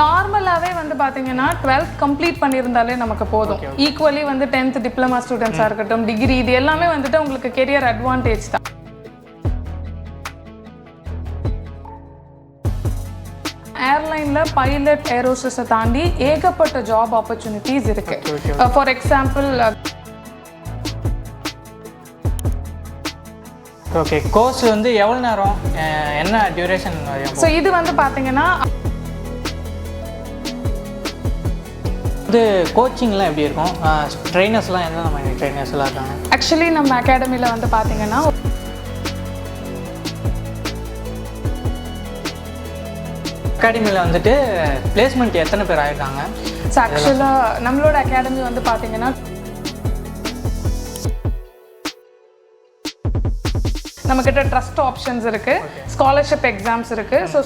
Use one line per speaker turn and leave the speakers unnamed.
நார்மலாகவே வந்து பார்த்தீங்கன்னா 12th கம்ப்ளீட் பண்ணியிருந்தாலே நமக்கு போதும். ஈக்குவலி வந்து 10th டிப்ளமா ஸ்டூடெண்ட்ஸாக இருக்கட்டும், டிகிரி, இது எல்லாமே வந்துட்டு உங்களுக்கு கெரியர் அட்வான்டேஜ் தான். ஏர்லைனில் பைலட் ஏரோஸ்டஸை தாண்டி ஏகப்பட்ட ஜாப் ஆப்பர்ச்சுனிட்டிஸ் இருக்கு. ஃபார் எக்ஸாம்பிள்,
ஓகே, கோர்ஸ் வந்து எவ்வளோ நேரம், என்ன டியூரேஷன்?
ஸோ இது வந்து பார்த்தீங்கன்னா
இது கோச்சிங்லாம் எப்படி இருக்கும்? ட்ரைனர்ஸ்லாம் எந்த மாதிரி ட்ரைனர்ஸ்லாம் இருக்காங்க?
ஆக்சுவலி நம்ம அகாடமியில் வந்து பார்த்தீங்கன்னா
அகாடமியில் வந்துட்டு பிளேஸ்மெண்ட் எத்தனை பேர் ஆயிருக்காங்க?
ஸோ ஆக்சுவலாக நம்மளோட அகாடமி வந்து பார்த்தீங்கன்னா நம்மக்கிட்ட ட்ரஸ்ட் ஆப்ஷன்ஸ் இருக்குது, ஸ்காலர்ஷிப் எக்ஸாம்ஸ் இருக்குது. ஸோ